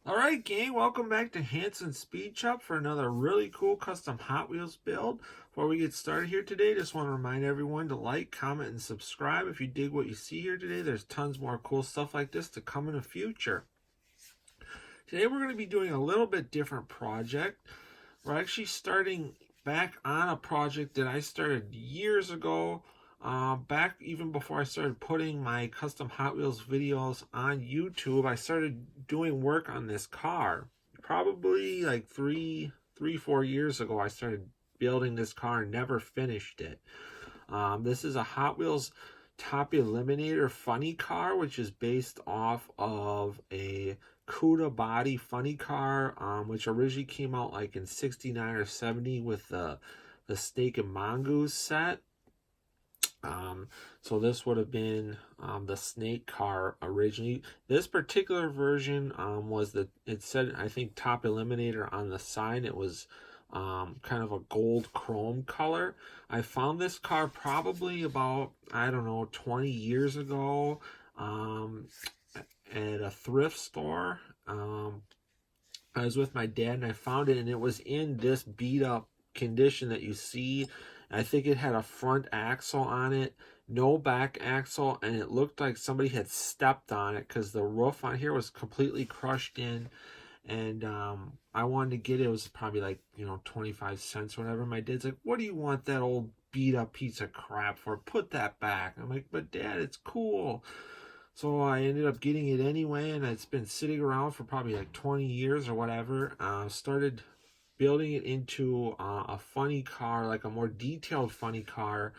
Alright gang, welcome back to Hansen Speed Shop for another really cool custom Hot Wheels build. Before we get started here today, just want to remind everyone to like, comment, and subscribe if you dig what you see here today. There's tons more cool stuff like this to come in the future. Today we're going to be doing a little bit different project. We're actually starting back on a project that I started years ago. Back even before I started putting my custom Hot Wheels videos on YouTube, I started doing work on this car. Probably like 4 years ago, I started building this car and never finished it. This is a Hot Wheels Top Eliminator funny car, which is based off of a cuda body funny car, which originally came out like in '69 or '70 with the Snake and Mongoose set. So this would have been the snake car originally. This particular version it said, I think, Top Eliminator on the side. It was kind of a gold chrome color. I found this car probably about, I don't know, 20 years ago at a thrift store. I was with my dad and I found it, and it was in this beat up condition that you see. I think it had a front axle on it, no back axle, and it looked like somebody had stepped on it because the roof on here was completely crushed in. And I wanted to get it. It was probably like, 25 cents or whatever. My dad's like, "What do you want that old beat up piece of crap for? Put that back." I'm like, "But Dad, it's cool." So I ended up getting it anyway, and it's been sitting around for probably like 20 years or whatever. Started building it into a funny car, like a more detailed funny car,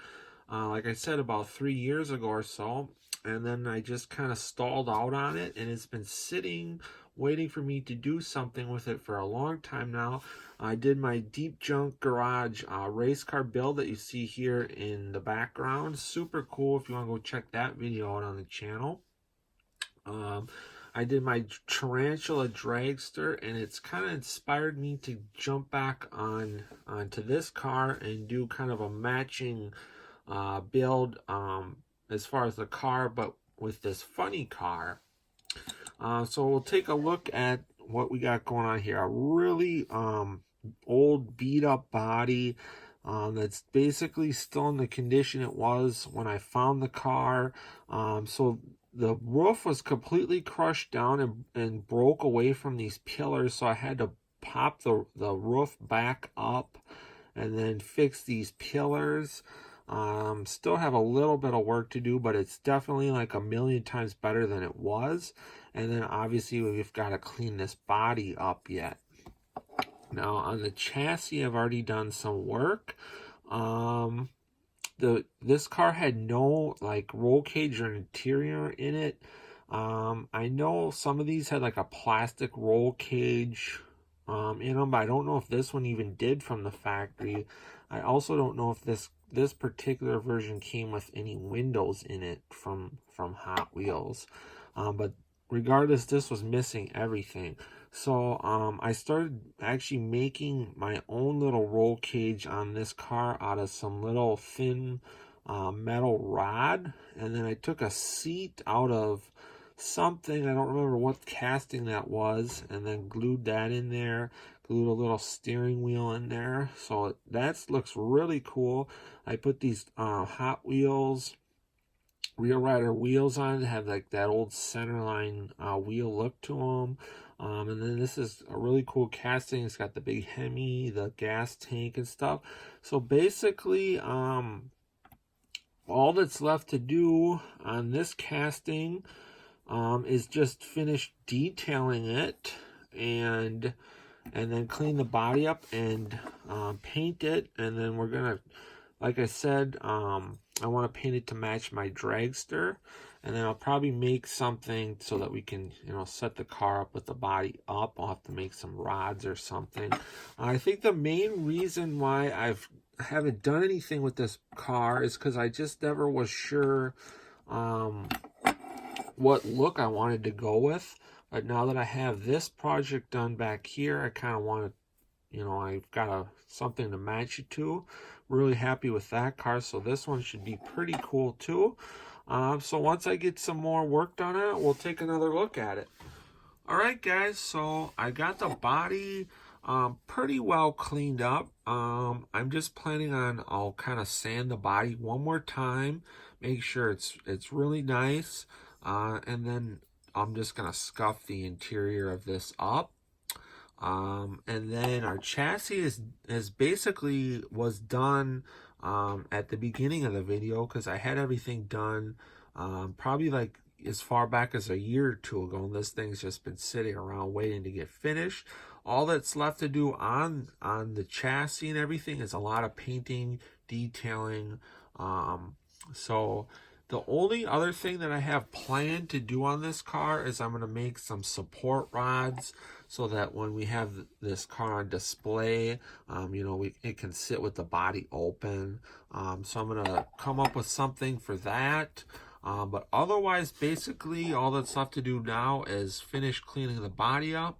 like I said, about 3 years ago or so. And then I just kind of stalled out on it, and it's been sitting, waiting for me to do something with it for a long time now. I did my Deep Junk Garage race car build that you see here in the background. Super cool if you want to go check that video out on the channel. I did my tarantula dragster, and it's kind of inspired me to jump back onto this car and do kind of a matching build as far as the car, but with this funny car. So we'll take a look at what we got going on here. A really old beat up body that's basically still in the condition it was when I found the car. So the roof was completely crushed down and broke away from these pillars, so I had to pop the roof back up and then fix these pillars. Still have a little bit of work to do, but it's definitely like a million times better than it was. And then obviously we've got to clean this body up yet. Now on the chassis, I've already done some work. This car had no like roll cage or interior in it. I know some of these had like a plastic roll cage in them, but I don't know if this one even did from the factory. I also don't know if this particular version came with any windows in it from Hot Wheels. But regardless, this was missing everything. So I started actually making my own little roll cage on this car out of some little thin metal rod, and then I took a seat out of something, I don't remember what casting that was, and then glued that in there, glued a little steering wheel in there. So that looks really cool. I put these Hot Wheels Real Rider wheels on it, have like that old centerline wheel look to them. And then this is a really cool casting. It's got the big Hemi, the gas tank and stuff. So basically, all that's left to do on this casting is just finish detailing it and then clean the body up and paint it. And then we're gonna, like I said, I want to paint it to match my dragster, and then I'll probably make something so that we can, set the car up with the body up. I'll have to make some rods or something. I think the main reason why I haven't done anything with this car is because I just never was sure what look I wanted to go with. But now that I have this project done back here, I kind of want to, I've got something to match it to. Really happy with that car, so this one should be pretty cool too. So once I get some more work done on it, we'll take another look at it. Alright guys, so I got the body pretty well cleaned up. I'm just planning on, I'll kind of sand the body one more time, make sure it's really nice, and then I'm just gonna scuff the interior of this up. And then our chassis is basically was done at the beginning of the video because I had everything done probably like as far back as a year or two ago, and this thing's just been sitting around waiting to get finished. All that's left to do on the chassis and everything is a lot of painting, detailing. So the only other thing that I have planned to do on this car is I'm going to make some support rods so that when we have this car on display, it can sit with the body open. So I'm going to come up with something for that. But otherwise, basically, all that's left to do now is finish cleaning the body up,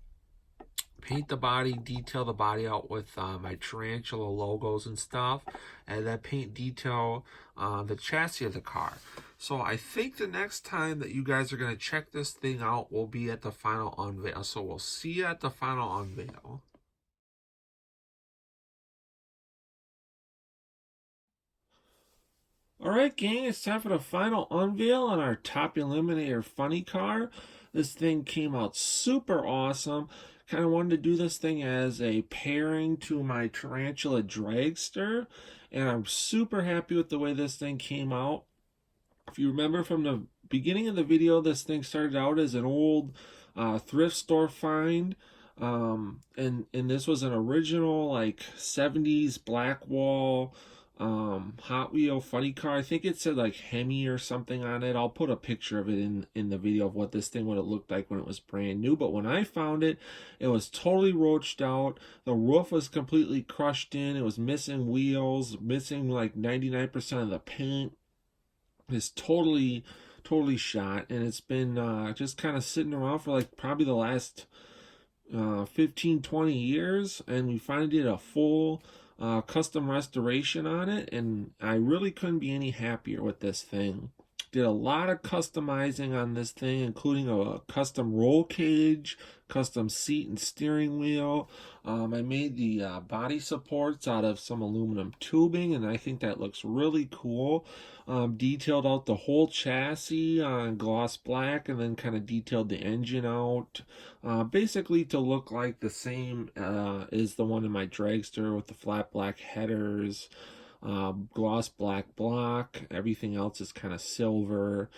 paint the body, detail the body out with my tarantula logos and stuff, and then paint detail the chassis of the car. So I think the next time that you guys are going to check this thing out will be at the final unveil. So we'll see you at the final unveil. Alright gang, it's time for the final unveil on our Top Eliminator funny car. This thing came out super awesome. Kind of wanted to do this thing as a pairing to my tarantula dragster, and I'm super happy with the way this thing came out. If you remember from the beginning of the video, this thing started out as an old thrift store find. And this was an original like 70s black wall Hot Wheel funny car. I think it said like Hemi or something on it. I'll put a picture of it in the video of what this thing would have looked like when it was brand new. But when I found it, it was totally roached out. The roof was completely crushed in. It was missing wheels, missing like 99% of the paint. It's totally shot, and it's been just kind of sitting around for like probably the last 15-20 years, and we finally did a full custom restoration on it, and I really couldn't be any happier with this thing. Did a lot of customizing on this thing, including a custom roll cage, custom seat and steering wheel. I made the body supports out of some aluminum tubing, and I think that looks really cool. Detailed out the whole chassis on gloss black, and then kind of detailed the engine out, basically to look like the same as the one in my dragster with the flat black headers. Gloss black block. Everything else is kind of silver,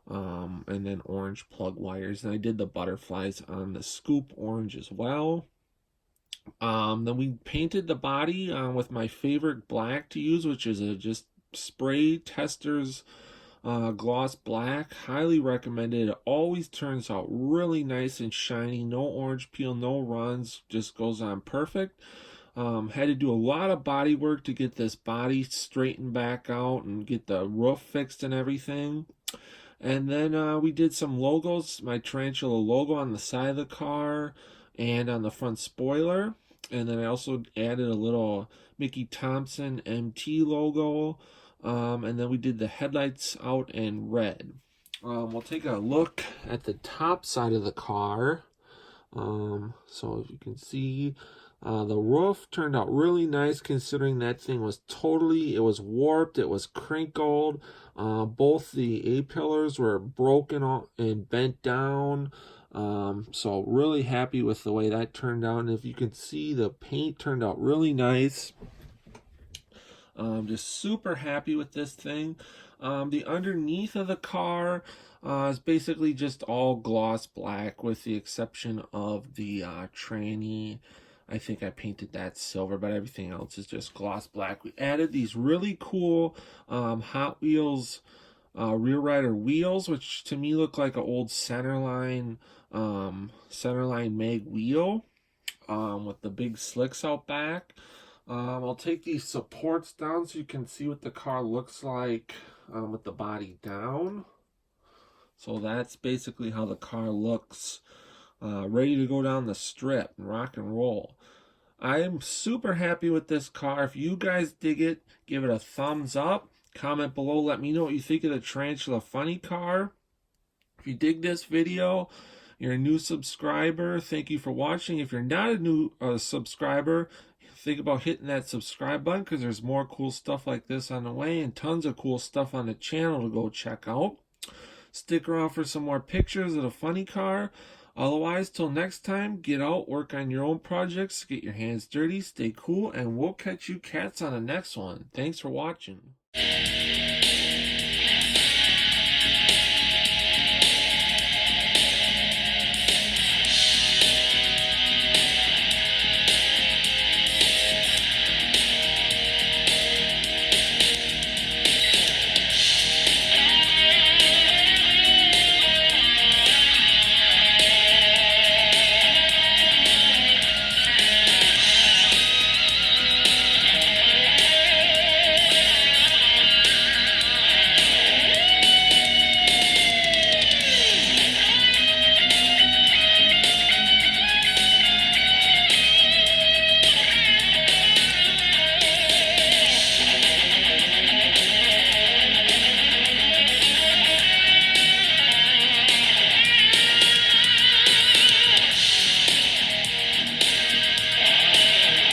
and then orange plug wires. And I did the butterflies on the scoop orange as well. Then we painted the body with my favorite black to use, which is a just spray testers gloss black. Highly recommended. It always turns out really nice and shiny. No orange peel, no runs. Just goes on perfect. Had to do a lot of body work to get this body straightened back out and get the roof fixed and everything. And then we did some logos, my tarantula logo on the side of the car and on the front spoiler. And then I also added a little Mickey Thompson MT logo. And then we did the headlights out in red. We'll take a look at the top side of the car. So if you can see, the roof turned out really nice considering that thing was it was warped, it was crinkled. Both the A-pillars were broken and bent down. So really happy with the way that turned out. And if you can see, the paint turned out really nice. Just super happy with this thing. The underneath of the car is basically just all gloss black with the exception of the tranny. I think I painted that silver, but everything else is just gloss black. We added these really cool Hot Wheels rear rider wheels, which to me look like an old centerline mag wheel with the big slicks out back. I'll take these supports down so you can see what the car looks like with the body down. So that's basically how the car looks, ready to go down the strip and rock and roll. I am super happy with this car. If you guys dig it, give it a thumbs up. Comment below, let me know what you think of the Tarantula Funny car. If you dig this video, you're a new subscriber, thank you for watching. If you're not a new subscriber, think about hitting that subscribe button because there's more cool stuff like this on the way and tons of cool stuff on the channel to go check out. Stick around for some more pictures of the funny car. Otherwise, till next time, get out, work on your own projects, get your hands dirty, stay cool, and we'll catch you cats on the next one. Thanks for watching.